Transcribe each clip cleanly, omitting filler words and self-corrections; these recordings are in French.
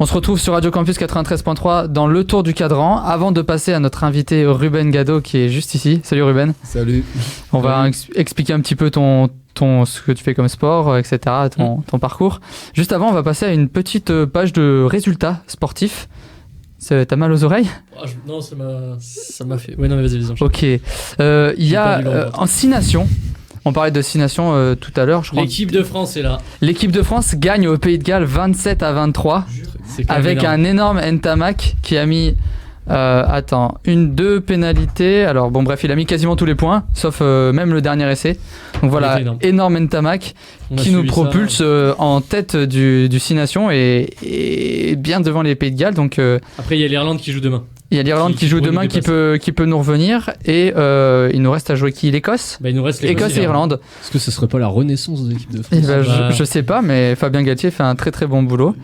On se retrouve sur Radio Campus 93.3 dans le tour du cadran avant de passer à notre invité Ruben Gado qui est juste ici. Salut Ruben. Salut. On va expliquer un petit peu ce que tu fais comme sport, etc., ton parcours. Juste avant, on va passer à une petite page de résultats sportifs. T'as mal aux oreilles ? Non, ça m'a fait... Ouais, non, mais vas-y. Ok. Il y a en 6 nations... On parlait de 6 nations tout à l'heure, je crois. L'équipe de France est là. L'équipe de France gagne au Pays de Galles 27-23 avec un énorme Ntamak qui a mis 2 pénalités. Alors bon bref, il a mis quasiment tous les points, sauf même le dernier essai. Donc voilà, énorme Ntamak qui nous propulse en tête du 6 nations et bien devant les Pays de Galles. Donc, après il y a l'Irlande qui joue demain. Il y a l'Irlande qui joue demain qui peut nous revenir et il nous reste à jouer qui ? L'Écosse ? Il nous reste l'Écosse et Irlande. Est-ce que ce serait pas la renaissance de l'équipe de France ? Je sais pas, mais Fabien Galtier fait un très très bon boulot.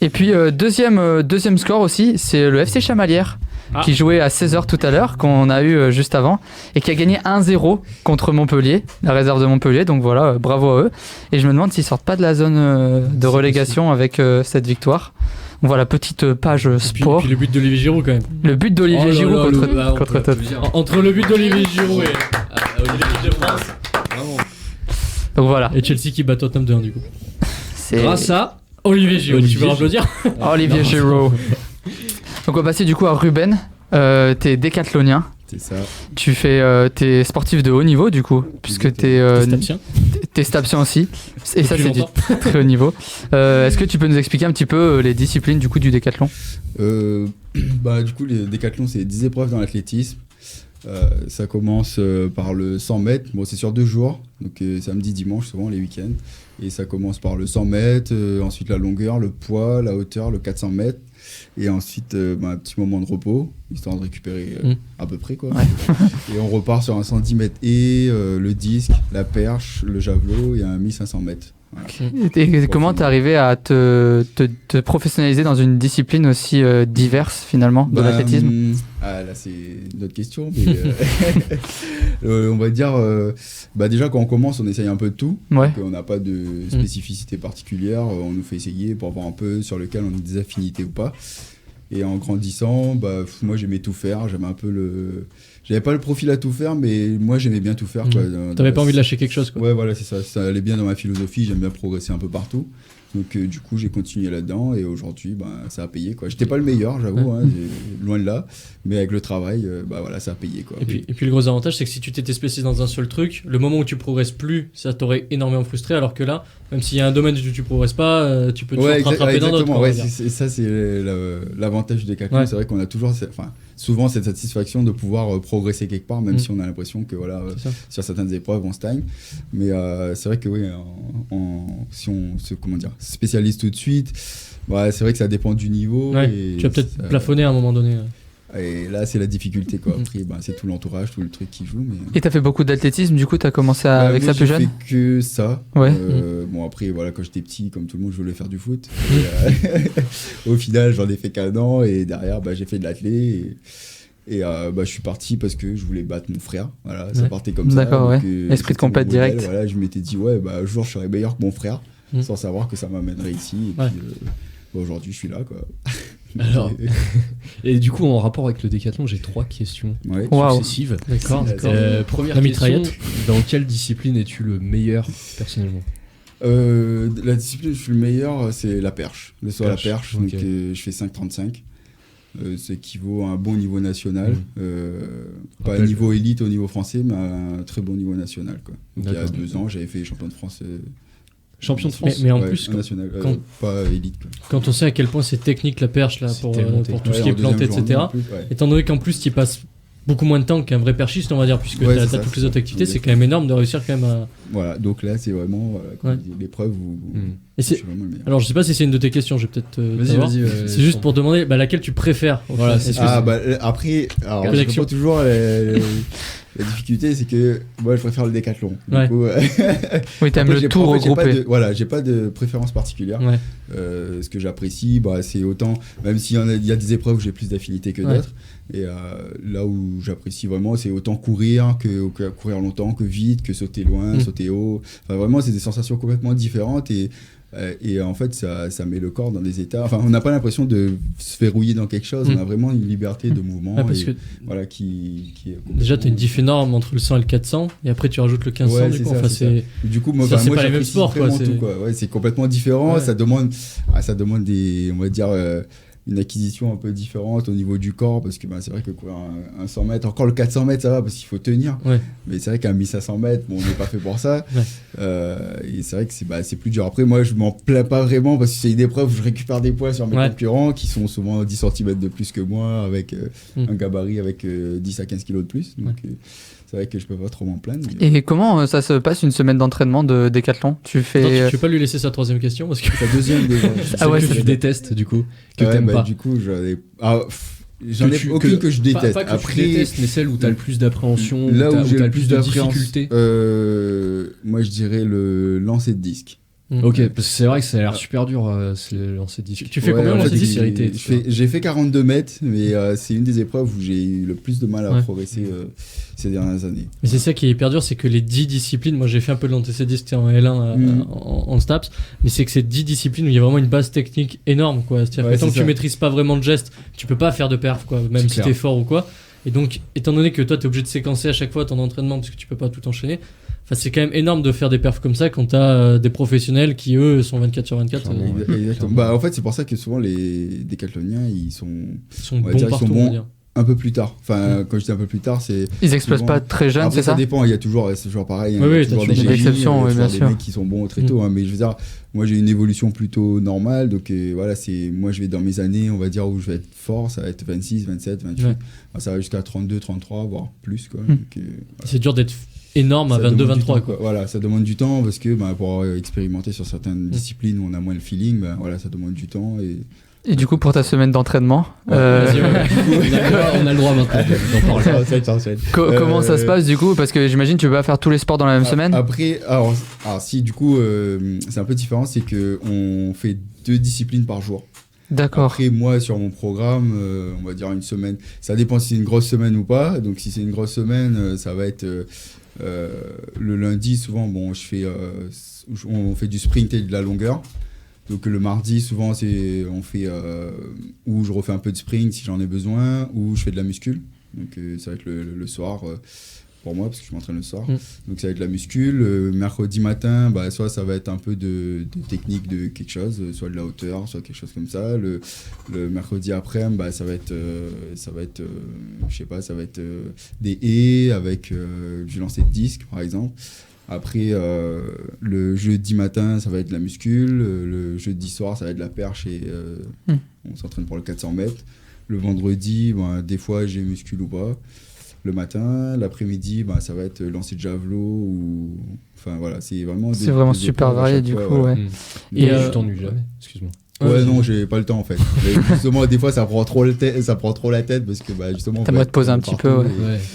Et puis deuxième score aussi, c'est le FC Chamalières qui jouait à 16h tout à l'heure, qu'on a eu juste avant, et qui a gagné 1-0 contre Montpellier, la réserve de Montpellier, donc voilà, bravo à eux. Et je me demande s'ils sortent pas de la zone de relégation avec cette victoire. Donc voilà, petite page sport. Et puis le but d'Olivier Giroud quand même. Le but d'Olivier Giroud contre Todd. Entre le but d'Olivier Giroud et l'équipe de France. Vraiment. Donc voilà. Et Chelsea qui bat Tottenham 2-1 du coup. Grâce à Olivier Giroud. Tu veux applaudir ? Olivier Giroud. Donc on va passer du coup à Ruben. T'es décathlonien. C'est ça. T'es sportif de haut niveau du coup, puisque t'es stapsien aussi. Et ça c'est du très haut niveau. Est-ce que tu peux nous expliquer un petit peu les disciplines du coup du décathlon ? Du coup le décathlon c'est 10 épreuves dans l'athlétisme. Ça commence par le 100 mètres. Bon, c'est sur 2 jours, donc samedi, dimanche, souvent les week-ends. Et ça commence par le 100 mètres, ensuite la longueur, le poids, la hauteur, le 400 mètres. Et ensuite, un petit moment de repos, histoire de récupérer à peu près, quoi. Ouais. Et on repart sur un 110 mètres et le disque, la perche, le javelot et un 1500 mètres. Voilà. Et comment t'es arrivé à te professionnaliser dans une discipline aussi diverse finalement de l'athlétisme ? Là c'est une autre question, mais on va dire déjà quand on commence on essaye un peu de tout, ouais. Donc, on n'a pas de spécificité particulière, on nous fait essayer pour voir un peu sur lequel on a des affinités ou pas. Et en grandissant, moi j'aimais tout faire, j'avais pas le profil à tout faire, mais moi j'aimais bien tout faire. T'avais pas envie de lâcher quelque chose, quoi. Ouais, voilà, c'est ça. Ça allait bien dans ma philosophie, j'aime bien progresser un peu partout. Donc du coup j'ai continué là-dedans et aujourd'hui ça a payé, quoi. J'étais pas le meilleur, j'avoue, loin de là, mais avec le travail, ça a payé, quoi. Et puis le gros avantage c'est que si tu t'étais spécialisé dans un seul truc, le moment où tu progresses plus, ça t'aurait énormément frustré, alors que là, même s'il y a un domaine où tu progresses pas, tu peux toujours te rattraper dans d'autres. Ouais, ça c'est l'avantage du décathlon, c'est vrai qu'on a toujours, souvent cette satisfaction de pouvoir progresser quelque part, même si on a l'impression que sur certaines épreuves on stagne. Mais c'est vrai que si on se spécialise tout de suite, c'est vrai que ça dépend du niveau. Ouais, tu vas peut-être plafonner à un moment donné. Et là c'est la difficulté, quoi. Après c'est tout l'entourage, tout le truc qui joue. Mais... Et t'as fait beaucoup d'athlétisme, du coup t'as commencé avec ça plus jeune ? J'ai fait que ça. Ouais. Après quand j'étais petit, comme tout le monde, je voulais faire du foot. Au final j'en ai fait qu'1 an et derrière j'ai fait de l'athlé et je suis parti parce que je voulais battre mon frère. Voilà, ça partait comme ça. D'accord, donc, esprit de compète direct. Voilà, je m'étais dit un jour je serai meilleur que mon frère, sans savoir que ça m'amènerait ici. Et puis aujourd'hui je suis là, quoi. Alors, et du coup en rapport avec le décathlon, j'ai 3 questions successives. D'accord. Première question, dans quelle discipline es-tu le meilleur personnellement ? La discipline où je suis le meilleur, c'est la perche. Le saut à la perche, donc je fais 5,35. Ça équivaut à un bon niveau national. Pas un niveau élite au niveau français, mais un très bon niveau national, quoi. Donc il y a 2 ans, j'avais fait champion de France. Champion de France, mais en plus, national, pas élite, quoi. Quand on sait à quel point c'est technique la perche là, pour tout ce qui est planté, etc. Étant donné qu'en plus tu y passes beaucoup moins de temps qu'un vrai perchiste, on va dire, puisque t'as toutes les autres activités, c'est quand même énorme de réussir quand même à... Voilà, donc là c'est vraiment l'épreuve où je suis vraiment le meilleur. Alors je sais pas si c'est une de tes questions, je vais peut-être vas-y, c'est juste pour demander laquelle tu préfères. Voilà, c'est après, alors je comprends toujours la difficulté, c'est que moi je préfère le décathlon. Du coup, oui, t'aimes le tout regroupé. J'ai pas de préférence particulière. Ce que j'apprécie, c'est autant, même s'il y a des épreuves où j'ai plus d'affinité que d'autres. Et là où j'apprécie vraiment, c'est autant courir que courir longtemps, que vite, que sauter loin, sauter haut. Enfin, vraiment, c'est des sensations complètement différentes et Et en fait, ça met le corps dans des états. Enfin, on n'a pas l'impression de se verrouiller dans quelque chose. On a vraiment une liberté de mouvement. Parce que voilà, qui est déjà, tu as une diff énorme entre le 100 et le 400, et après, tu rajoutes le 1500. Ouais, du coup, du coup, moi, c'est pas les mêmes sports. Ouais, c'est complètement différent. Ouais. Ça demande on va dire, une acquisition un peu différente au niveau du corps, parce que c'est vrai que courir un 100 mètres, encore le 400 mètres, ça va, parce qu'il faut tenir. Ouais. Mais c'est vrai qu'un 1500 mètres, on n'est pas fait pour ça. Et c'est vrai que c'est plus dur. Après, moi, je m'en plains pas vraiment, parce que c'est une épreuve où je récupère des poids sur mes concurrents, qui sont souvent 10 cm de plus que moi, avec un gabarit avec 10 à 15 kg de plus. Donc, c'est vrai que je peux pas trop m'en plaindre. Et comment ça se passe une semaine d'entraînement de décathlon? Tu peux pas lui laisser sa troisième question parce que sa deuxième déjà. Que tu détestes du coup, que t'aimes pas. Du coup, j'en ai aucune que je déteste. Pas que après, tu détestes, mais celle où t'as le plus d'appréhension, là où j'ai le plus de difficulté. Moi, je dirais le lancer de disque. Ok, parce que c'est vrai que ça a l'air super dur, le lancer de disque. Tu fais combien de lancer de disque? J'ai fait 42 mètres, mais c'est une des épreuves où j'ai eu le plus de mal à progresser ces dernières années. Mais c'est ça qui est hyper dur, c'est que les 10 disciplines, moi j'ai fait un peu de lancer de disque en L1 en STAPS, mais c'est que c'est 10 disciplines où il y a vraiment une base technique énorme, quoi. C'est-à-dire que tant que tu maîtrises pas vraiment le geste, tu peux pas faire de perf, quoi, même si t'es fort ou quoi. Et donc, étant donné que toi t'es obligé de séquencer à chaque fois ton entraînement parce que tu peux pas tout enchaîner, enfin, c'est quand même énorme de faire des perfs comme ça quand t'as des professionnels qui eux sont 24 sur 24. Exactement. En fait, c'est pour ça que souvent les décathloniens ils sont bons partout, on va dire. Un peu plus tard. Enfin, quand je dis un peu plus tard, c'est. Ils explosent pas très jeunes, c'est ça? Ça dépend. Il y a toujours, c'est toujours pareil. Oui, il y a toujours des exceptions, bien sûr. Des mecs qui sont bons très tôt. Mais je veux dire, moi j'ai une évolution plutôt normale. Donc voilà, moi je vais dans mes années, on va dire, où je vais être fort. Ça va être 26, 27, 28. Ouais. Ça va jusqu'à 32, 33, voire plus, quoi. Donc, voilà. C'est dur d'être énorme à 22, 23, quoi. Voilà, ça demande du temps parce que pour expérimenter sur certaines disciplines où on a moins le feeling, voilà, ça demande du temps. Et du coup, pour ta semaine d'entraînement, on a le droit maintenant. Comment ça se passe du coup? Parce que j'imagine tu peux pas faire tous les sports dans la même semaine. Après, alors si du coup, c'est un peu différent, c'est que on fait 2 disciplines par jour. D'accord. Après, moi, sur mon programme, on va dire une semaine. Ça dépend si c'est une grosse semaine ou pas. Donc, si c'est une grosse semaine, ça va être le lundi. Souvent, on fait du sprint et de la longueur. Donc le mardi, souvent, on fait où je refais un peu de sprint si j'en ai besoin, ou je fais de la muscule. Donc ça va être le soir pour moi, parce que je m'entraîne le soir. Donc ça va être de la muscule. Mercredi matin, soit ça va être un peu de technique de quelque chose, soit de la hauteur, soit quelque chose comme ça. Le mercredi après, ça va être je sais pas, ça va être des haies avec du lancer de disque, par exemple. Après, le jeudi matin, ça va être de la muscule. Le jeudi soir, ça va être de la perche et on s'entraîne pour le 400 mètres. Le vendredi, des fois, j'ai muscule ou pas. Le matin, l'après-midi, ça va être lancer de javelot ou... Enfin, voilà, c'est vraiment super varié, du coup, ouais. Et tu t'ennuies jamais, excuse-moi. Ouais, non, j'ai pas le temps en fait. Mais justement, des fois, ça prend trop la tête parce que justement. T'aimerais te poser un petit peu, ouais.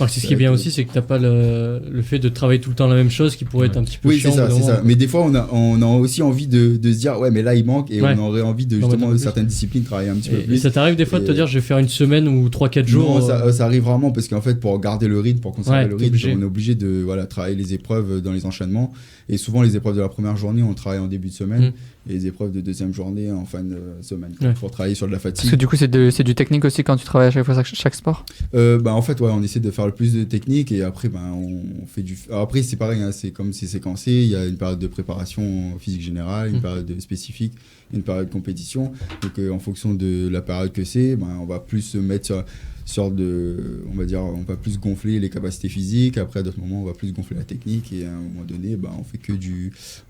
C'est ce qui est bien aussi, c'est que t'as pas le fait de travailler tout le temps la même chose qui pourrait être un petit peu chiant. Oui, c'est ça. Mais des fois, on a aussi envie de se dire, ouais, mais là, il manque et on aurait envie de justement certaines disciplines travailler un petit peu plus. Et ça t'arrive des fois de te dire, je vais faire une semaine ou 3-4 jours? Non, ça arrive rarement parce qu'en fait, pour garder le rythme, pour conserver le rythme, on est obligé de travailler les épreuves dans les enchaînements. Et souvent, les épreuves de la première journée, on travaille en début de semaine. Et les épreuves de deuxième journée en fin de semaine pour travailler sur de la fatigue. Parce que du coup c'est du technique aussi quand tu travailles à chaque fois chaque sport. En fait on essaie de faire le plus de technique et après on fait du. Alors, après c'est pareil, c'est comme c'est séquencé. Il y a une période de préparation physique générale, une période spécifique, une période de compétition. Donc en fonction de la période que c'est, on va plus se mettre on va dire, on va plus gonfler les capacités physiques. Après, à d'autres moments, on va plus gonfler la technique. Et à un moment donné, on fait que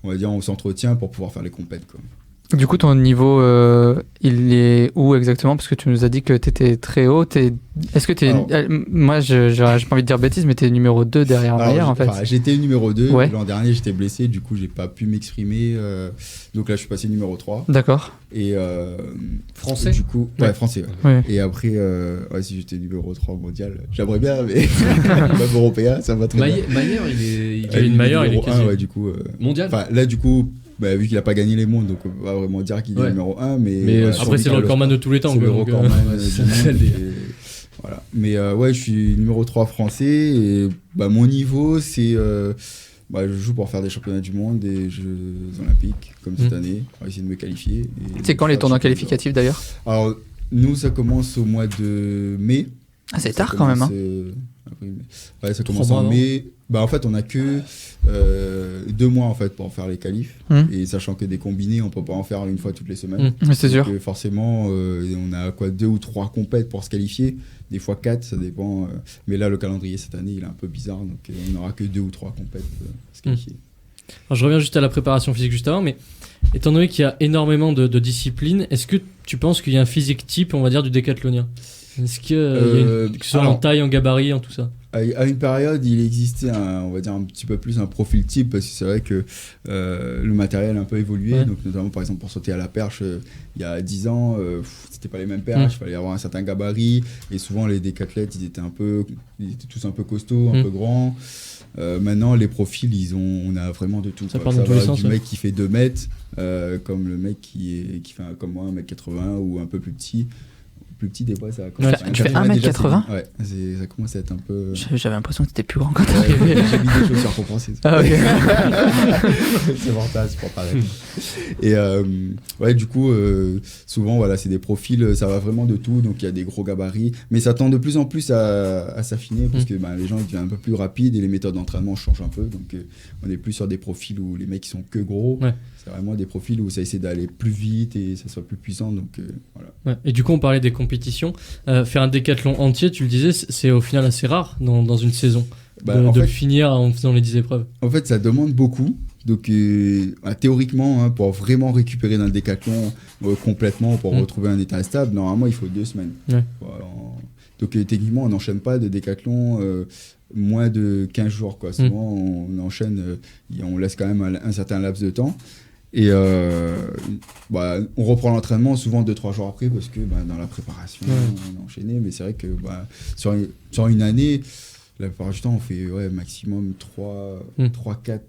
on s'entretient pour pouvoir faire les compètes, quoi. Du coup, ton niveau, il est où exactement? Parce que tu nous as dit que tu étais très haut. Est-ce que tu es... Moi, j'ai pas envie de dire bêtise, mais tu es numéro 2 derrière Mayer, en fait. J'étais numéro 2. Ouais. L'an dernier, j'étais blessé. Du coup, j'ai pas pu m'exprimer. Donc là, je suis passé numéro 3. D'accord. Et français? Du coup, français. Ouais. Et après, si j'étais numéro 3 mondial, j'aimerais bien, mais même européen, ça va très bien. Mayer, il est numéro 1, du coup. Mondial? Là, du coup... vu qu'il n'a pas gagné les mondes, donc on va vraiment dire qu'il est numéro 1. Mais après, c'est le recordman de tous les temps. C'est le recordman voilà. Mais je suis numéro 3 français. Et mon niveau, c'est Je joue pour faire des championnats du monde, des Jeux olympiques, comme cette année, pour essayer de me qualifier. C'est quand les tournois qualificatifs d'ailleurs ? Alors, nous, ça commence au mois de mai. Ah, c'est tard quand même. Ouais, ça commence en mai. En fait, on a que 2 mois en fait, pour faire les qualifs. Et sachant que des combinés, on peut pas en faire une fois toutes les semaines. C'est sûr. Forcément, on a 2 ou 3 compètes pour se qualifier. Des fois 4, ça dépend. Mais là, le calendrier cette année, il est un peu bizarre. Donc, on n'aura que 2 ou 3 compètes pour se qualifier. Alors, je reviens juste à la préparation physique juste avant, mais étant donné qu'il y a énormément de disciplines, est-ce que tu penses qu'il y a un physique type, on va dire, du décathlonien ? Est-ce qu'il y a que ce soit en taille, en gabarit, en tout ça ? À une période, il existait on va dire un petit peu plus un profil type, parce que c'est vrai que le matériel a un peu évolué. Donc, notamment, par exemple, pour sauter à la perche, il y a 10 ans, c'était pas les mêmes perches, il fallait avoir un certain gabarit. Et souvent, les décathlètes, ils étaient tous un peu costauds, un peu grands. Maintenant, les profils, on a vraiment de tout. Ça part dans tous les sens. Du mec qui fait 2 mètres, comme le mec qui fait comme moi 1m80 ou un peu plus petit. Plus petit des fois, ça commence tu fais 1m80 ? Ouais, ça commence à être un peu. J'avais l'impression que t'étais plus grand quand t'arrivais. J'ai mis des chaussures pour penser. Ah, ok. C'est mortel, c'est pour paraître. Et du coup, souvent, voilà, c'est des profils, ça va vraiment de tout. Donc il y a des gros gabarits, mais ça tend de plus en plus à s'affiner parce que les gens ils deviennent un peu plus rapides et les méthodes d'entraînement changent un peu. Donc on est plus sur des profils où les mecs ils sont que gros. Ouais. C'est vraiment des profils où ça essaie d'aller plus vite et ça soit plus puissant. Donc voilà. Ouais. Et du coup, on parlait des compétitions. Faire un décathlon entier, tu le disais, c'est au final assez rare dans une saison de finir en faisant les 10 épreuves. En fait, ça demande beaucoup. Donc théoriquement, pour vraiment récupérer d'un décathlon complètement, pour retrouver un état stable, normalement, il faut 2 semaines. Ouais. Voilà. Donc techniquement, on n'enchaîne pas de décathlon moins de 15 jours. Quoi. Souvent, on enchaîne, on laisse quand même un certain laps de temps. Et on reprend l'entraînement souvent 2-3 jours après parce que dans la préparation, on a enchaîné. Mais c'est vrai que sur une année, la plupart du temps, on fait maximum 3-4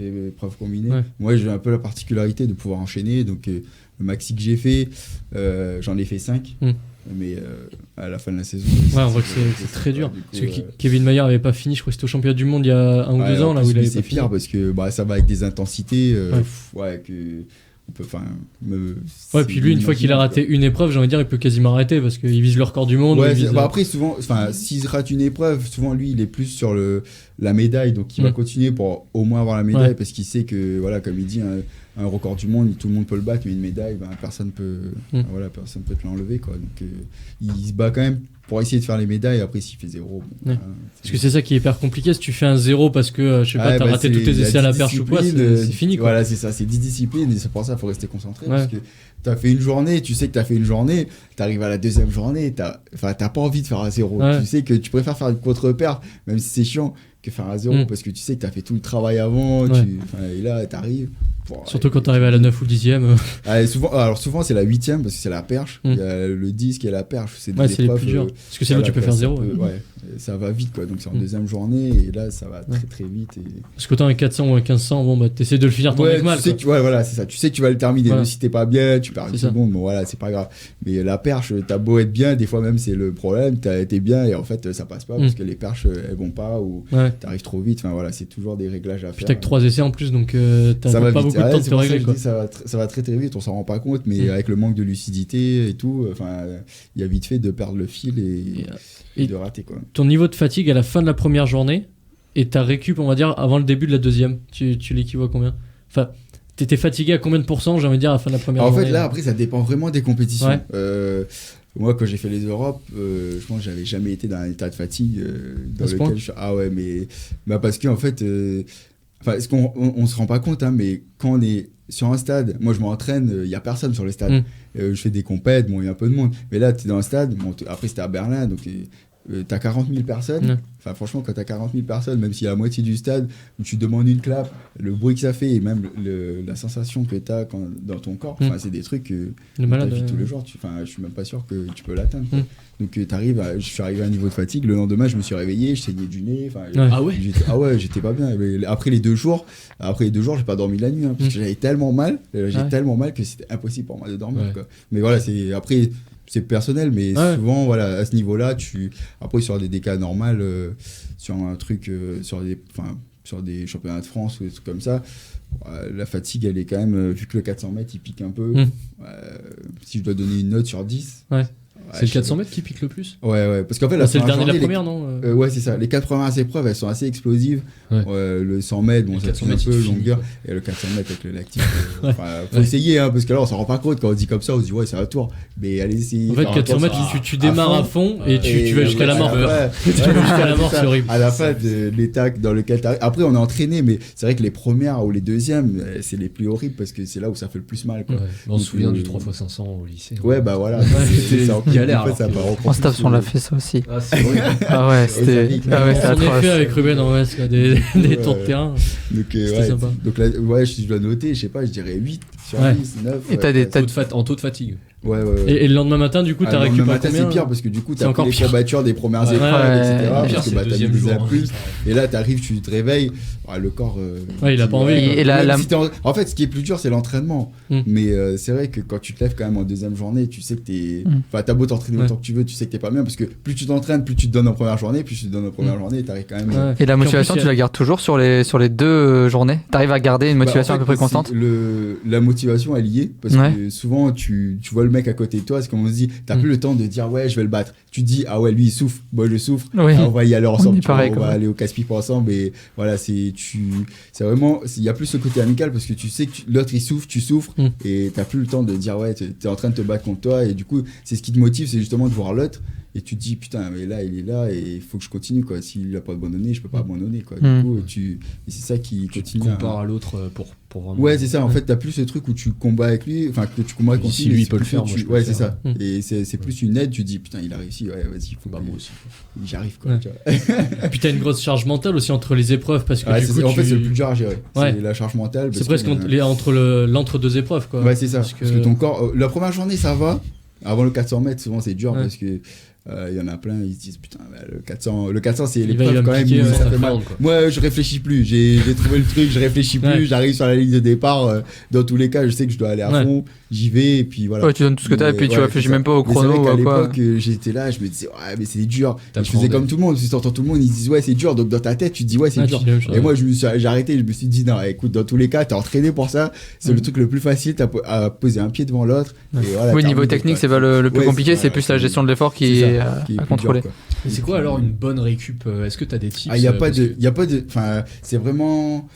épreuves combinées. Ouais. Moi, j'ai un peu la particularité de pouvoir enchaîner. Donc, le maxi que j'ai fait, j'en ai fait 5. Mais à la fin de la saison, on voit que c'est très dur. Parce que Kevin Mayer n'avait pas fini, je crois que c'était au championnat du monde il y a 1 ou 2 ans là où il avait c'est pire parce que ça va avec des intensités que on peut puis lui une fois qu'il a raté une épreuve, j'ai envie de dire il peut quasiment arrêter parce qu'il vise le record du monde. Après souvent s'il rate une épreuve, souvent lui il est plus sur la médaille, donc il va continuer pour au moins avoir la médaille parce qu'il sait que comme il dit un record du monde, tout le monde peut le battre, mais une médaille, personne peut te l'enlever, quoi. Donc il se bat quand même pour essayer de faire les médailles. Après, s'il fait 0, parce que c'est ça qui est hyper compliqué. Si tu fais un 0 parce que t'as raté tous tes essais à la perche ou quoi, c'est fini, quoi. Voilà, c'est ça, c'est 10 disciplines et c'est pour ça qu'il faut rester concentré parce que t'as fait une journée, tu sais que t'as fait une journée, t'arrives à la deuxième journée, t'as pas envie de faire un 0. Tu sais que tu préfères faire une contre-perte, même si c'est chiant, que faire un 0 parce que tu sais que t'as fait tout le travail avant, et là t'arrives. Surtout quand t'arrives à la 9 ou 10e. Souvent c'est la 8e parce que c'est la perche. Il y a le disque et la perche. C'est les plus durs. Parce que c'est là où tu peux faire 0. Ça va vite, quoi. Donc c'est en deuxième journée et là ça va très très vite. Parce qu'autant un 400 ou un 1500, t'essaies de le finir tant bien que mal. C'est ça. Tu sais que tu vas le terminer. Même si t'es pas bien, tu perds une seconde. Bon, voilà, c'est pas grave. Mais la perche, t'as beau être bien, des fois même c'est le problème. T'as été bien et en fait ça passe pas parce que les perches elles vont pas ou t'arrives trop vite. Enfin voilà, c'est toujours des réglages à faire. Puis t'as que 3 essais en plus, donc t'as pas beaucoup de temps de te régler. Ça va très très vite, on s'en rend pas compte, mais avec le manque de lucidité et tout, il y a vite fait de perdre le fil et de rater, quoi. Ton niveau de fatigue à la fin de la première journée et ta récup, on va dire, avant le début de la deuxième, tu l'équivoques combien ? Enfin, t'étais fatigué à combien de pourcents, j'ai envie de dire, à la fin de la première journée ? En fait, là, après, ça dépend vraiment des compétitions. Moi, quand j'ai fait les Europes, je pense que j'avais jamais été dans un état de fatigue dans lequel mais parce qu'en fait, est-ce qu'on se rend pas compte, mais quand on est sur un stade, moi je m'entraîne, il y a personne sur le stade. Je fais des compètes, il y a un peu de monde. Mais là, tu es dans un stade, après c'était à Berlin, donc t'as 40 000 personnes. Enfin, franchement, quand t'as 40 000 personnes, même s'il y a la moitié du stade, où tu demandes une clap, le bruit que ça fait et même la sensation que t'as dans ton corps, c'est des trucs que t'as vu tous les jours. Je suis même pas sûr que tu peux l'atteindre. Donc je suis arrivé à un niveau de fatigue. Le lendemain, je me suis réveillé, je saignais du nez. J'étais pas bien. Après les 2 jours, j'ai pas dormi la nuit parce que j'avais tellement mal. Tellement mal que c'était impossible pour moi de dormir. Quoi. Mais voilà, c'est personnel, mais souvent à ce niveau-là, après sur des cas normales, sur un truc, sur des championnats de France ou des trucs comme ça, la fatigue, elle est quand même, vu que le 400 mètres, il pique un peu. Si je dois donner une note sur 10... c'est le 400 mètres qui pique le plus. Ouais, parce qu'en fait, c'est le dernier de la première, non ouais, c'est ça. Les 4 premières épreuves, elles sont assez explosives. Le 100 mètres, bon, ça fait un peu longueur. Et le 400 mètres avec le lactique, faut essayer, hein, parce que là, on s'en rend pas compte quand on dit comme ça, on se dit, ouais, c'est un tour. Mais allez essayer. En fait, 400 mètres, tu démarres à fond et tu vas jusqu'à la mort. Tu vas jusqu'à la mort, c'est horrible. À la fin de l'étape dans lequel t'arrives. Après, on est entraîné, mais c'est vrai que les premières ou les deuxièmes, c'est les plus horribles parce que c'est là où ça fait le plus mal. On se souvient du 3x500 au lycée. Ouais, bah voilà. C'est galère. En staff, on l'a fait ça aussi. Ah, c'est vrai. Ah ouais, c'était on est fait avec Ruben en West, des tours de terrain. Donc, c'était sympa. Donc là, je dois noter, je sais pas, je dirais 8 sur 10, 9. Et en taux de fatigue. Ouais. Et le lendemain matin, du coup, t'as récupéré combien ? C'est pire parce que du coup, t'as pris les courbatures des premières épreuves, etc. Parce que t'as mis des plus. Et là, t'arrives, tu te réveilles. Le corps. Il a pas envie. En fait, ce qui est plus dur, c'est l'entraînement. Mais c'est vrai que quand tu te lèves quand même en deuxième journée, tu sais que t'es. Enfin, t'as beau t'entraîner autant que tu veux, tu sais que t'es pas bien parce que plus tu t'entraînes, plus tu te donnes en première journée, plus tu te donnes en première journée, t'arrives quand même. Et la motivation, tu la gardes toujours sur les 2 journées ? T'arrives à garder une motivation à peu près constante ? La motivation, elle y est parce que souvent, tu vois le mec à côté de toi. Comme on se dit, t'as plus le temps de dire ouais je vais le battre, tu te dis ah ouais lui il souffre, moi je souffre, on va y aller ensemble, on va aller au casse-pipe ensemble. Et voilà, c'est vraiment, il y a plus ce côté amical parce que tu sais que l'autre il souffre, tu souffres, et t'as plus le temps de dire ouais t'es en train de te battre contre toi. Et du coup c'est ce qui te motive, c'est justement de voir l'autre et tu te dis putain mais là il est là et il faut que je continue quoi, s'il a pas abandonné je peux pas abandonner quoi. Du coup et c'est ça qui continue, tu te compares à l'autre pour vraiment... Ouais c'est ça, en fait t'as plus ce truc où tu combats avec lui, enfin que tu combats contre si lui il peut le faire, moi je peux le faire. C'est ça. Et c'est plus une aide, tu te dis putain il a réussi, ouais vas-y faut moi aussi j'arrive quoi. Et puis t'as une grosse charge mentale aussi entre les épreuves parce que du coup en fait c'est le plus dur à gérer, c'est la charge mentale. C'est presque entre l'entre-deux épreuves quoi. Ouais c'est ça, parce que ton corps, la première journée ça va, avant le 400 mètres souvent c'est dur parce que il y en a plein, ils se disent putain le 400 c'est l'épreuve quand même, ça fait mal. Moi je réfléchis plus, j'ai trouvé le truc, je réfléchis plus, j'arrive sur la ligne de départ, dans tous les cas je sais que je dois aller à fond, j'y vais et puis voilà. Ouais, tu donnes tout ce que t'as et puis tu réfléchis même pas au chrono ou à à quoi. À l'époque j'étais là, je me disais ouais mais c'est dur, je faisais comme tout le monde, si t'entends tout le monde ils disent ouais c'est dur, donc dans ta tête tu te dis ouais c'est dur. Et moi j'ai arrêté, je me suis dit non écoute dans tous les cas t'es entraîné pour ça, c'est le truc le plus facile, t'as à poser un pied devant l'autre. Oui niveau technique c'est pas le plus compliqué, c'est plus la gestion de l'effort qui est à contrôler. Et c'est quoi alors une bonne récup ? Est-ce que t'as des tips ? Il y a pas de, enfin c'est vraiment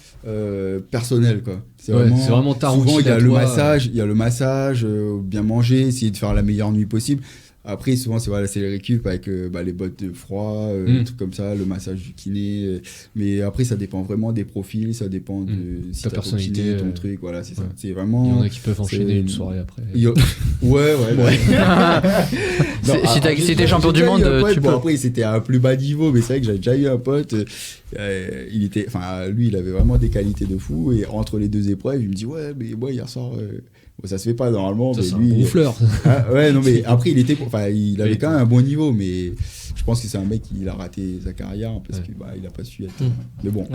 personnel quoi. C'est vraiment ta routine. Souvent il y a le massage, bien manger, essayer de faire la meilleure nuit possible. Après souvent c'est les récup avec les bottes de froid, des trucs comme ça, le massage du kiné, mais après ça dépend vraiment des profils, ça dépend de si ta personnalité, ton truc, voilà c'est ça. C'est vraiment, il y en a qui peuvent enchaîner une soirée après. Ouais. Si t'es champion du monde, tu peux. Après c'était à un plus bas niveau, mais c'est vrai que j'avais déjà eu un pote, lui il avait vraiment des qualités de fou, et entre les 2 épreuves il me dit ouais mais moi hier soir ça se fait pas normalement, ça, mais c'est lui un bon fleur. Mais après il avait quand même un bon niveau, mais je pense que c'est un mec qui a raté sa carrière parce qu'il a pas su être. Mais bon,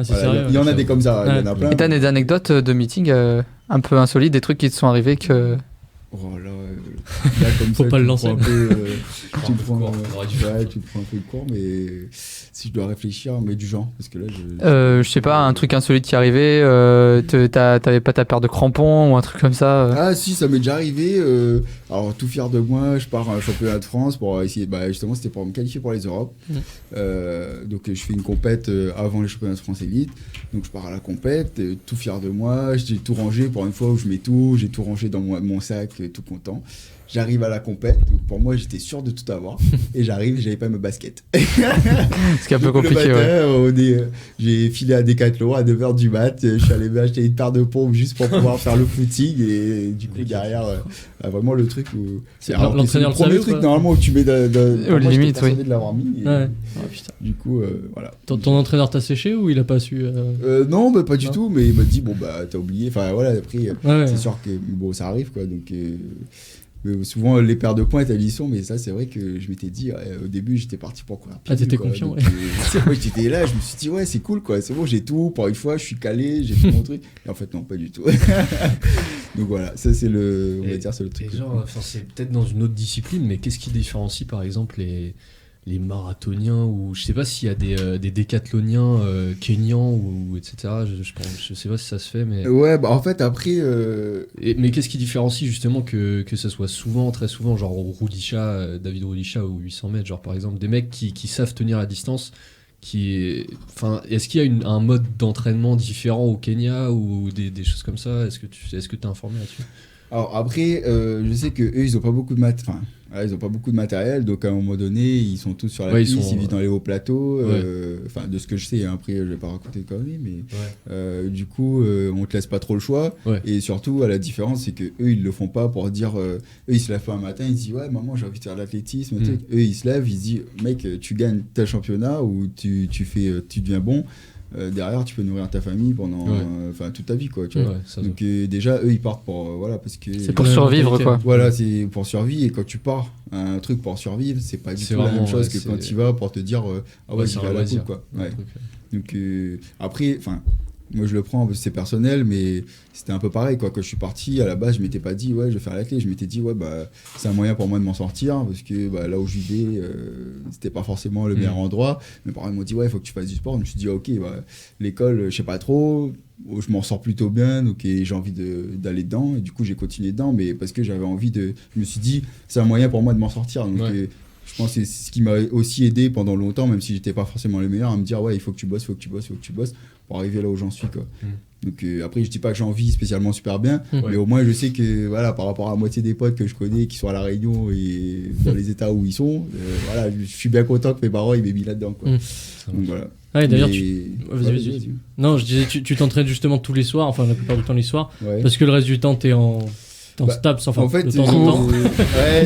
il y en a des comme ça, il y en a plein. Et t'as des anecdotes de meeting un peu insolites, des trucs qui te sont arrivés que... Oh là comme faut ça, pas le lancer. Tu prends un peu de cours, mais si je dois réfléchir, mais du genre, parce que là je sais pas, un truc insolite qui est arrivé, t'avais pas ta paire de crampons ou un truc comme ça Ah si, ça m'est déjà arrivé. Alors tout fier de moi, je pars à un championnat de France pour essayer, justement c'était pour me qualifier pour les Europes. Donc je fais une compète avant les championnats de France élite, donc je pars à la compète, tout fier de moi, j'ai tout rangé pour une fois où je mets tout, j'ai tout rangé dans mon sac, tout content. J'arrive à la compète, donc pour moi j'étais sûr de tout avoir, et j'avais pas mes baskets. Ce qui est un peu compliqué. J'ai filé à Decathlon à 9h du mat, je suis allé m'acheter une paire de pompes juste pour pouvoir faire le footing, et du coup derrière vraiment le truc où c'est l'entraîneur le premier truc normalement où tu mets aux limites, oui. De l'avoir mis. Du coup voilà. Ton entraîneur t'a séché ou il a pas su Non, pas du tout, mais il m'a dit bon t'as oublié, enfin voilà, après c'est sûr que ça arrive quoi, donc souvent les paires de pointes elles y sont, mais ça c'est vrai que je m'étais dit au début j'étais parti pour courir. T'étais confiant. Donc, moi j'étais là, je me suis dit ouais c'est cool quoi, c'est bon j'ai tout, pour une fois je suis calé, j'ai tout mon truc, et en fait non pas du tout. Donc voilà, ça c'est on va dire c'est le truc. C'est peut-être dans une autre discipline, mais qu'est-ce qui différencie par exemple les marathoniens, ou je sais pas s'il y a des décathloniens kenyans ou etc. Je sais pas si ça se fait, mais ouais, bah en fait après mais qu'est-ce qui différencie justement que ça soit très souvent genre David Rudisha ou 800 mètres, genre par exemple des mecs qui savent tenir la distance, est-ce qu'il y a un mode d'entraînement différent au Kenya ou des choses comme ça? Est-ce que t'es informé là-dessus? Alors après, je sais que eux ils ont pas beaucoup de ils ont pas beaucoup de matériel, donc à un moment donné ils sont tous sur la piste, ils vivent dans les hauts plateaux. Enfin de ce que je sais, après je vais pas raconter de conneries, mais du coup on te laisse pas trop le choix. Et surtout la différence c'est que eux ils le font pas pour dire, eux ils se lèvent pas un matin, ils disent ouais maman j'ai envie de faire de l'athlétisme. Eux ils se lèvent, ils disent mec tu gagnes tel championnat ou tu deviens bon. Derrière tu peux nourrir ta famille pendant toute ta vie quoi, tu vois. Donc déjà eux ils partent pour parce que c'est pour survivre quoi. Voilà, c'est pour survivre, et quand tu pars un truc pour survivre, c'est pas du tout la même chose que quand tu vas pour te dire ah ouais, j'y vais à la cool quoi. Donc après moi je le prends parce que c'est personnel, mais c'était un peu pareil quoi. Quand je suis parti à la base, je m'étais pas dit ouais je vais faire l'athlète, je m'étais dit ouais bah c'est un moyen pour moi de m'en sortir, parce que là où je vivais c'était pas forcément le meilleur endroit. Mes parents m'ont dit ouais il faut que tu fasses du sport. Je me suis dit ok l'école je sais pas trop, je m'en sors plutôt bien, donc j'ai envie d'aller dedans, et du coup j'ai continué dedans, mais parce que j'avais envie je me suis dit c'est un moyen pour moi de m'en sortir, donc je pense que c'est ce qui m'a aussi aidé pendant longtemps, même si j'étais pas forcément le meilleur, à me dire ouais il faut que tu bosses pour arriver là où j'en suis quoi. Donc après je dis pas que j'en vis spécialement super bien, mais au moins je sais que par rapport à la moitié des potes que je connais qui sont à La Réunion et dans les états où ils sont, je suis bien content que mes parents ils m'aient mis là-dedans quoi. Donc voilà. Ah, et d'ailleurs, vas-y. Non, je disais, tu t'entraînes justement tous les soirs, enfin la plupart du temps les soirs, parce que le reste du temps t'es en STAPS, enfin, en fait, de temps en temps.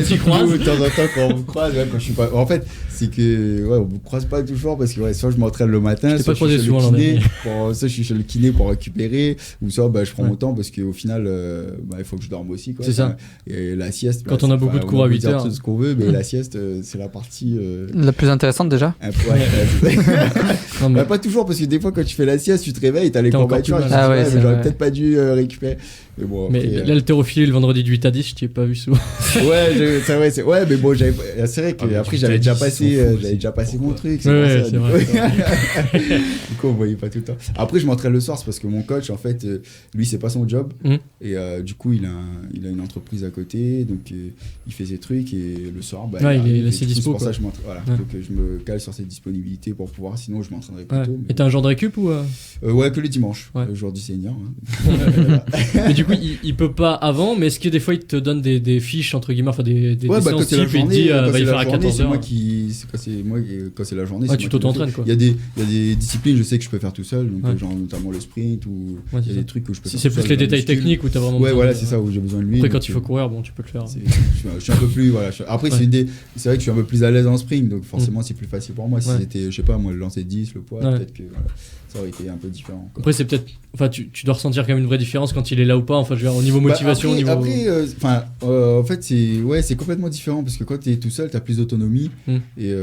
Tu croises de temps en temps quand on me croise, quand je suis pas. En fait, c'est que on me croise pas toujours, parce que soit je m'entraîne le matin, soit je suis chez le kiné pour récupérer, ou soit je prends mon temps parce qu'au final il faut que je dorme aussi quoi. C'est ça. Et la sieste, quand on a beaucoup de cours à 8 heures, tout ce qu'on veut, mais la sieste c'est la partie la plus intéressante déjà. Non, mais... pas toujours, parce que des fois quand tu fais la sieste tu te réveilles, t'as les courbatures, j'aurais peut-être pas dû récupérer. Mais bon, mais l'haltérophilie le vendredi de 8 à 10, je t'y ai pas vu souvent. Mais bon, c'est vrai que après j'avais déjà passé mon truc. C'est vrai. Du coup, on voyait pas tout le temps. Après, je m'entraîne le soir, c'est parce que mon coach, en fait, lui, c'est pas son job. Et du coup, il a une entreprise à côté, donc il fait ses trucs, et le soir, il est assez dispo. C'est pour ça que je m'entraîne. Voilà. Donc je me cale sur ses disponibilités pour pouvoir, sinon je m'entraînerai plus tôt. Et t'as un jour de récup ou ouais, que les dimanches, le jour du senior. Mais du coup, il peut pas avant, mais est-ce que des fois il te donne des fiches entre guillemets, enfin des séances type, il te dit il faire à 14h. Quand c'est la journée, tu t'auto-entraînes quoi. Il y a des disciplines, je sais que je peux faire tout seul, donc genre notamment le sprint, ou il y a des trucs où je peux faire. C'est plus les détails techniques où t'as vraiment c'est ça, où j'ai besoin de lui. Après quand il faut courir, bon tu peux le faire. Je suis un peu plus après c'est vrai que je suis un peu plus à l'aise en sprint, donc forcément c'est plus facile pour moi. Si c'était, je sais pas moi, le lancer 10, le poids, peut-être que ça aurait été un peu différent. Après c'est peut-être, enfin tu dois ressentir quand même une vraie différence quand il est là ou pas, enfin je veux dire au niveau motivation, en fait c'est complètement différent, parce que quand t'es tout seul t'as plus d'autonomie, et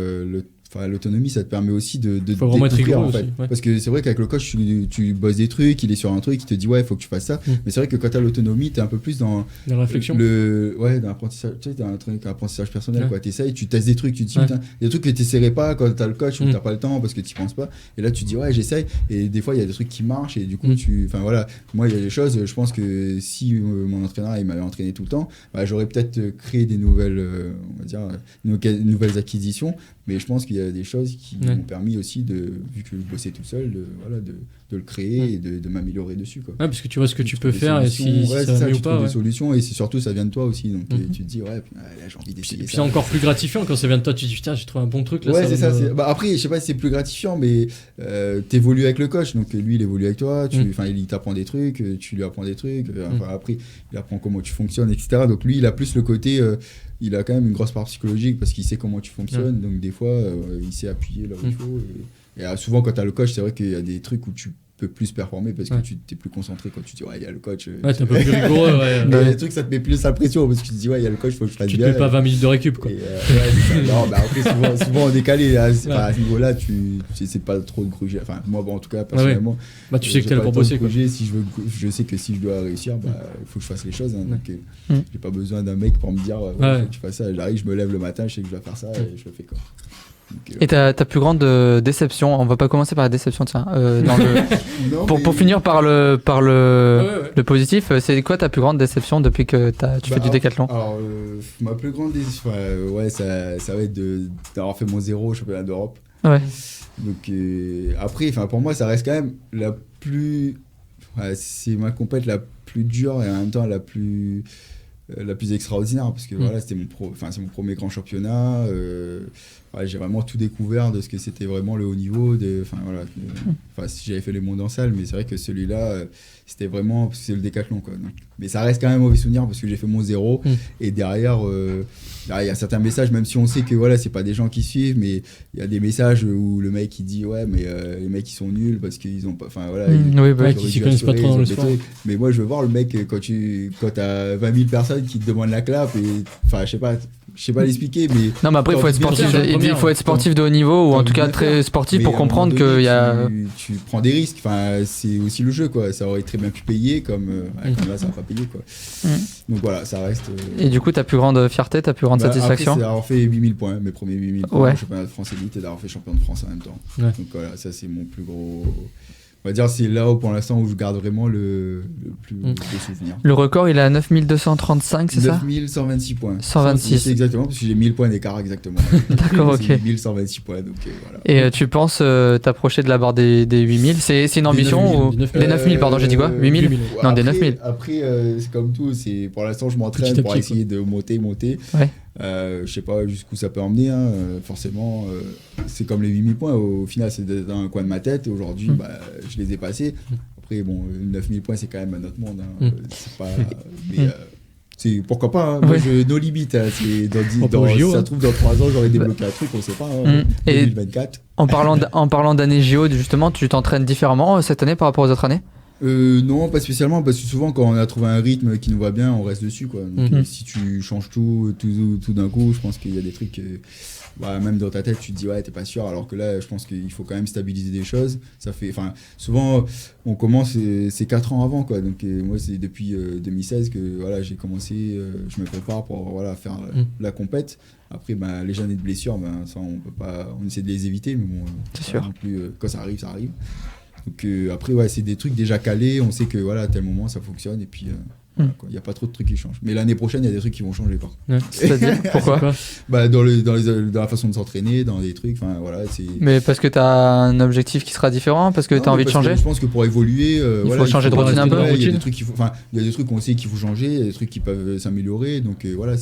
l'autonomie ça te permet aussi de faut vraiment être rigoureux en fait. Parce que c'est vrai qu'avec le coach tu bosses des trucs, il est sur un truc, il te dit ouais faut que tu fasses ça, mais c'est vrai que quand t'as l'autonomie t'es un peu plus dans la réflexion, dans l'apprentissage, tu sais, t'as un truc apprentissage personnel quoi, t'essayes, tu testes des trucs, tu te dis putain, il y a des trucs que t'essaierais pas quand t'as le coach, ou t'as pas le temps parce que t'y penses pas, et là tu te dis ouais j'essaye, et des fois il y a des trucs qui marchent, et du coup moi il y a des choses, je pense que si mon entraîneur il m'avait entraîné tout le temps, j'aurais peut-être créé des nouvelles on va dire nouvelles acquisitions, mais je pense qu'il y a des choses qui m'ont permis aussi, vu que je bossais tout seul, de le créer et de m'améliorer dessus quoi. Parce que tu vois ce que tu peux faire, et si ça va mieux ou pas, des solutions, et c'est surtout ça vient de toi aussi, donc tu te dis là j'ai envie d'essayer ça. Puis c'est encore plus gratifiant quand ça vient de toi, tu te dis putain j'ai trouvé un bon truc là. C'est ça. Après je sais pas si c'est plus gratifiant, mais t'évolues avec le coach, donc lui il évolue avec toi, il t'apprend des trucs, tu lui apprends des trucs, après il apprend comment tu fonctionnes, etc. Donc lui il a plus le côté il a quand même une grosse part psychologique, parce qu'il sait comment tu fonctionnes, donc des fois il sait appuyer là où il faut, et souvent quand t'as le coach, c'est vrai qu'il y a des trucs où tu peux plus performer, parce que tu t'es plus concentré quand tu dis il y a le coach, t'es un peu plus rigoureux, les trucs ça te met plus la pression, parce que tu te dis il y a le coach, faut que je fasse bien, tu te mets pas 20 minutes de récup quoi. Non, après souvent en décalé à ce niveau là, c'est pas trop de gruger, enfin moi en tout cas personnellement tu sais que t'es là pour bosser quoi. Si je sais que si je dois réussir, il faut que je fasse les choses, donc j'ai pas besoin d'un mec pour me dire faut que tu fasses ça. J'arrive, je me lève le matin, je sais que je dois faire ça, et je le fais quoi. Et ta plus grande déception, on va pas commencer par la déception, tiens, pour finir par le positif, c'est quoi ta plus grande déception depuis que tu fais du décathlon? Alors, ma plus grande déception, ça va être d'avoir fait mon 0 au championnat d'Europe. Ouais. Donc après, pour moi, ça reste quand même la plus... c'est ma compète la plus dure et en même temps la plus extraordinaire parce que voilà, c'est mon premier grand championnat. J'ai vraiment tout découvert de ce que c'était vraiment le haut niveau. Si j'avais fait les mondes en salle, mais c'est vrai que celui-là, c'était vraiment parce que c'est le décathlon, quoi. Donc, mais ça reste quand même un mauvais souvenir parce que j'ai fait mon 0 et derrière, il y a certains messages, même si on sait que voilà, c'est pas des gens qui suivent, mais il y a des messages où le mec il dit ouais, mais les mecs ils sont nuls parce qu'ils ont pas, qui s'y connaissent pas trop dans le sport. Mais moi je veux voir le mec quand t'as 20 000 personnes qui te demandent la clap et je sais pas l'expliquer, mais non, mais après il faut être sportif de haut niveau ou en tout cas très sportif pour comprendre que tu prends des risques. C'est aussi le jeu, quoi. Ça aurait très bien pu payer comme là ça va pas payer, quoi. Donc voilà, ça reste. Et du coup, ta plus grande fierté, ta plus grande satisfaction? Après, c'est d'avoir fait 8000 points, mes premiers 8000 points au championnat de France élite et d'avoir fait champion de France en même temps. Ouais. Donc voilà, ça c'est mon plus gros. On va dire c'est là où pour l'instant où je garde vraiment le plus de souvenirs. Le record il est à 9235, c'est ça? 9126 points. 126. C'est exactement parce que j'ai 1000 points d'écart exactement. D'accord, ok. 1126 points donc voilà. Et tu penses t'approcher de la barre des 8000? C'est une ambition des 9000, ou des 9000 pardon, j'ai dit quoi? 8000 Non, des 9000. Après c'est comme tout, c'est pour l'instant je m'entraîne pour essayer de monter. Ouais. Je sais pas jusqu'où ça peut emmener, forcément c'est comme les 8000 points, au final c'est dans un coin de ma tête et aujourd'hui je les ai passés. Après 9000 points c'est quand même un autre monde, c'est pas c'est pourquoi pas, moi nos limites, c'est si ça se trouve dans 3 ans j'aurais débloqué un truc, on sait pas, 2024. En parlant d'année JO, justement, tu t'entraînes différemment cette année par rapport aux autres années? Non, pas spécialement, parce que souvent quand on a trouvé un rythme qui nous va bien, on reste dessus, quoi. Donc, si tu changes tout d'un coup, je pense qu'il y a des trucs même dans ta tête tu te dis ouais t'es pas sûr, alors que là je pense qu'il faut quand même stabiliser des choses. Ça fait, souvent on commence c'est 4 ans avant, quoi. Donc moi c'est depuis 2016 que voilà j'ai commencé, je me prépare pour faire la compète. Après les années de blessures, ça on peut pas, on essaie de les éviter, mais bon c'est sûr. Non plus, quand ça arrive. Donc après c'est des trucs déjà calés, on sait que voilà à tel moment ça fonctionne et puis il n'y a pas trop de trucs qui changent. Mais l'année prochaine il y a des trucs qui vont changer, par contre. C'est-à-dire pourquoi? dans la façon de s'entraîner, dans des trucs, mais parce que tu as un objectif qui sera différent, parce que tu as envie de changer? Je pense que pour évoluer il faut changer de routine un peu. Il y a des trucs il y a des trucs qu'on sait qu'il faut changer, il y a des trucs qui peuvent s'améliorer, donc il y a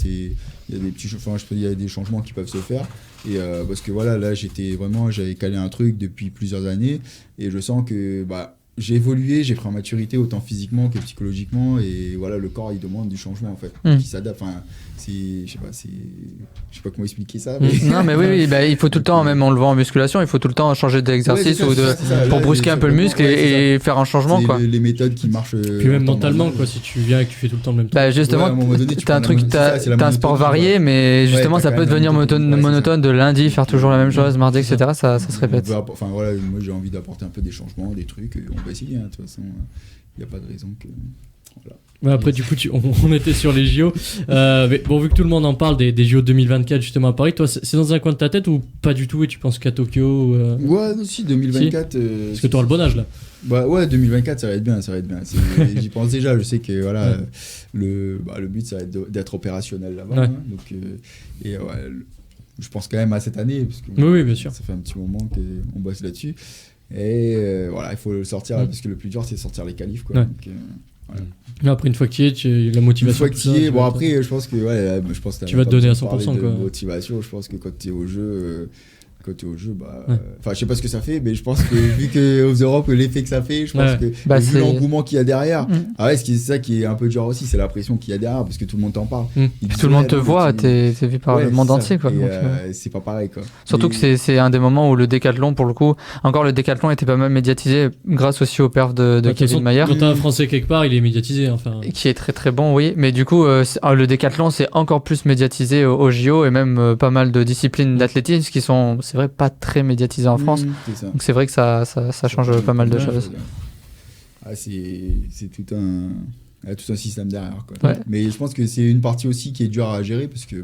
des petits il y a des changements qui peuvent se faire. Et parce que là j'avais calé un truc depuis plusieurs années et je sens que j'ai évolué, j'ai pris en maturité autant physiquement que psychologiquement, et voilà, le corps il demande du changement en fait, qui s'adapte. Je sais pas comment expliquer ça. Mais... Non mais oui, il faut tout le temps, même en levant en musculation, il faut tout le temps changer d'exercice pour brusquer un peu le muscle et faire un changement, quoi. Les méthodes qui marchent. Puis même mentalement, quoi, si tu viens et que tu fais tout le temps le même truc. Justement, t'as un sport varié, mais justement ça peut devenir monotone de lundi, faire toujours la même chose, mardi, etc. Ça se répète. Moi j'ai envie d'apporter un peu des changements, des trucs, on va essayer, de toute façon, il n'y a pas de raison que... Voilà. Après, du coup, on était sur les JO. Mais bon, vu que tout le monde en parle des JO 2024 justement à Paris, toi, c'est dans un coin de ta tête ou pas du tout et tu penses qu'à Tokyo Ouais, aussi 2024. Si parce que tu auras le bon âge là. Ouais, 2024, ça va être bien. J'y pense déjà. Je sais que voilà, le but, ça va être d'être opérationnel là-bas. Donc, je pense quand même à cette année, parce que oui, bien sûr. Ça fait un petit moment qu'on bosse là-dessus. Et il faut le sortir parce que le plus dur, c'est de sortir les qualifs, quoi. Donc, après, une fois que tu y es, la motivation. Une fois que tu y es, après, je pense que tu vas te donner à 100%, quoi. Motivation, je pense que quand tu es au jeu. Je sais pas ce que ça fait, mais je pense que vu que aux Europe l'effet que ça fait, je pense que vu l'engouement qu'il y a derrière, c'est ça qui est un peu dur aussi, c'est la pression qu'il y a derrière, parce que tout le monde t'en parle. Tout le monde te voit, t'es vu par le monde entier, quoi. C'est pas pareil, quoi. Surtout que c'est un des moments où le décathlon, pour le coup, encore le décathlon était pas mal médiatisé grâce aussi aux perfs de Kevin Mayer. Quand t'as un Français quelque part, il est médiatisé, enfin. Qui est très très bon, oui. Mais du coup, le décathlon c'est encore plus médiatisé au JO, et même pas mal de disciplines d'athlétisme qui sont, c'est vrai, pas très médiatisé en France. Donc c'est vrai que ça change pas mal de choses. C'est tout un système derrière, quoi. Mais je pense que c'est une partie aussi qui est dure à gérer, parce que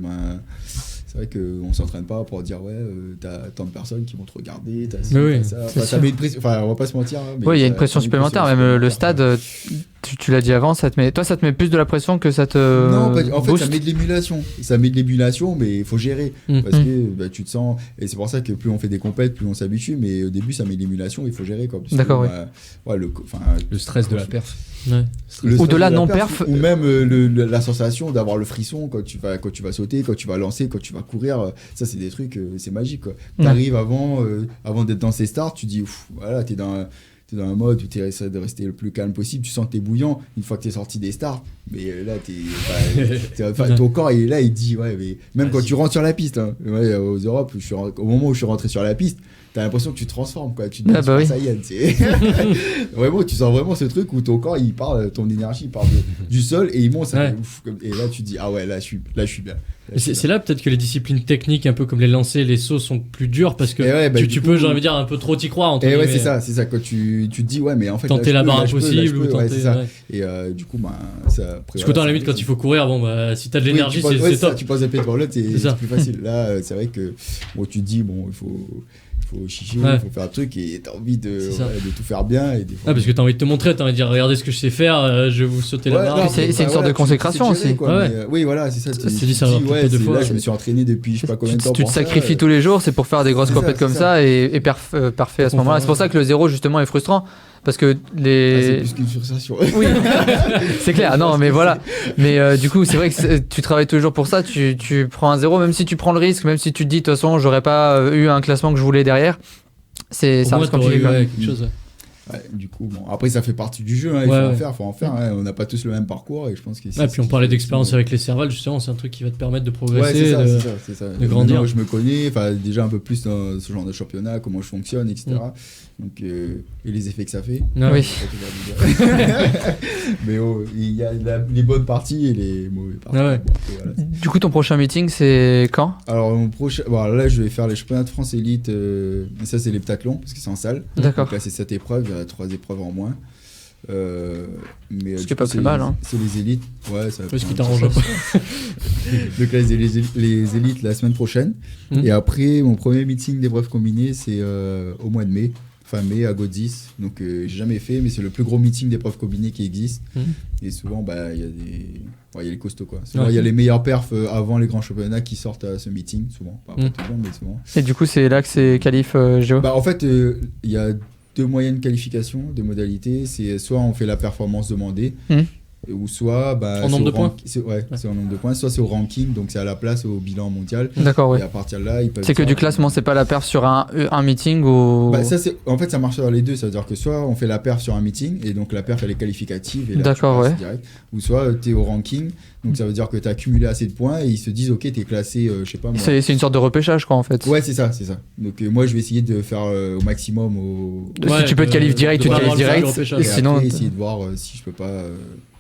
c'est vrai qu'on s'entraîne pas pour dire t'as tant de personnes qui vont te regarder, t'as ça. Enfin, ça met une pression, enfin on va pas se mentir. Oui, il y a une pression supplémentaire, même le stade, tu l'as dit avant, ça te met plus de la pression que ça te Non, en fait booste. ça met de l'émulation, mais il faut gérer, parce que tu te sens, et c'est pour ça que plus on fait des compètes, plus on s'habitue, mais au début ça met de l'émulation, il faut gérer quoi. D'accord, le stress de la perf. Ouais. Ou de la non-perf. Ou même la sensation d'avoir le frisson quand tu vas sauter, quand tu vas lancer, quand tu vas courir. Ça, c'est des trucs, c'est magique. T'arrives avant d'être dans ces starts, tu dis, voilà, t'es dans un mode où tu essaies de rester le plus calme possible. Tu sens que t'es bouillant une fois que t'es sorti des starts. Mais là, ton corps, il est là, il dit, mais même quand tu rentres sur la piste, hein, aux Europes, au moment où je suis rentré sur la piste, t'as l'impression que tu te transformes, quoi. Tu te dis, ça y est, vraiment, tu sens vraiment ce truc où ton corps, il parle, ton énergie, il part du sol et il monte. Et là, tu te dis, là, je suis bien. C'est là peut-être que les disciplines techniques, un peu comme les lancers, les sauts, sont plus dures parce que tu peux, j'ai envie de dire, un peu trop t'y croire. Et c'est ça. Quand tu te dis, mais en fait, tenter la barre impossible ou tenter. C'est ça. Et du coup, ça. Parce que à la limite, quand il faut courir, si t'as de l'énergie, c'est top. Tu poses un pied devant l'autre, c'est plus facile. Là, c'est vrai que tu te dis, il faut chicher, il faut faire un truc et t'as envie de tout faire bien. Et parce que t'as envie de te montrer, t'as envie de dire regardez ce que je sais faire, je vais vous sauter la barre. C'est une sorte de consécration aussi. Oui, voilà, c'est ça. C'est dit ça deux fois. Là, je me suis entraîné depuis je sais pas combien de temps. Tu te sacrifies tous les jours, c'est pour faire des grosses compètes comme ça et parfait à ce moment-là. C'est pour ça que le 0 justement est frustrant. Parce que c'est plus qu'une frustration. Oui, c'est clair. Non, mais voilà. Mais du coup, c'est vrai que tu travailles toujours pour ça. Tu prends un 0, même si tu prends le risque, même si tu te dis de toute façon, j'aurais pas eu un classement que je voulais derrière. Ça reste compliqué quand même. Quelque chose. Du coup, après ça fait partie du jeu, il faut en faire. On n'a pas tous le même parcours et je pense que puis on parlait d'expérience avec les cervales, justement, c'est un truc qui va te permettre de progresser, c'est ça. de grandir. Moi, je me connais, déjà un peu plus dans ce genre de championnat, comment je fonctionne, etc. Donc, et les effets que ça fait. Oui. Mais il y a les bonnes parties et les mauvaises parties. Du coup, ton prochain meeting, c'est quand ? Alors, mon prochain, là, je vais faire les championnats de France élite. Ça, c'est l'heptathlon parce que c'est en salle. D'accord. Donc là, c'est 7 épreuves. Il y a 3 épreuves en moins. Mais ce qui est pas plus mal. C'est les élites. Ouais, ça. Ce qui t'arrange un peu. Donc là, les élites la semaine prochaine. Et après, mon premier meeting d'épreuves combinées, c'est au mois de mai. Fin mai à Godzis. Donc, j'ai jamais fait, mais c'est le plus gros meeting d'épreuves combinées qui existe. Et souvent, il y a les costauds, quoi. Souvent, il y a les meilleurs perfs avant les grands championnats qui sortent à ce meeting, souvent. Pas toujours, mais souvent. Et du coup, c'est là que c'est qualif Géo ? En fait, il y a 2 moyennes de qualification, 2 modalités. C'est soit on fait la performance demandée, ou soit en nombre de points. C'est en nombre de points. Soit c'est au ranking, donc c'est à la place au bilan mondial. D'accord, Et à partir de là, ils peuvent. C'est que du classement, c'est pas la perf sur un meeting ou. En fait, ça marche sur les deux. Ça veut dire que soit on fait la perf sur un meeting, et donc la perf elle est qualificative, et là, d'accord, tu passes direct. Ou soit tu es au ranking, donc ça veut dire que tu as accumulé assez de points, et ils se disent, ok, tu es classé, je sais pas moi. C'est une sorte de repêchage, quoi, en fait. Ouais, c'est ça. Donc moi, je vais essayer de faire au maximum. Si tu peux te qualifier direct, tu te qualifies direct. Et sinon, après, essayer de voir si je peux pas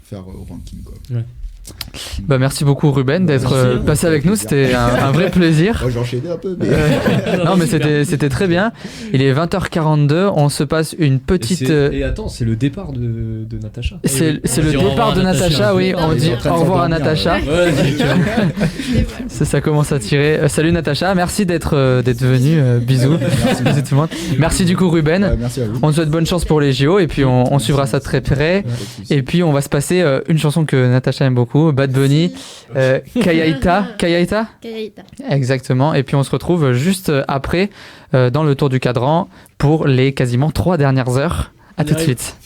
faire au ranking, quoi. Merci beaucoup Ruben d'être passé avec nous, c'était un vrai plaisir. J'ai enchaîné un peu, mais... non mais c'était très bien. Il est 20h42, on se passe une petite... Et attends, c'est le départ de Natacha. C'est le départ de Natacha, oui, on dit au revoir à Natacha. Ça commence à tirer. Salut Natacha, merci d'être venu, bisous. Bisous tout le monde. Merci du coup Ruben. Merci à vous. On te souhaite bonne chance pour les JO et puis on suivra ça de très près. Et puis on va se passer une chanson que Natacha aime beaucoup. Bad Bunny, Kayaita. Exactement. Et puis on se retrouve juste après dans le tour du cadran pour les quasiment 3 dernières heures. À tout de suite.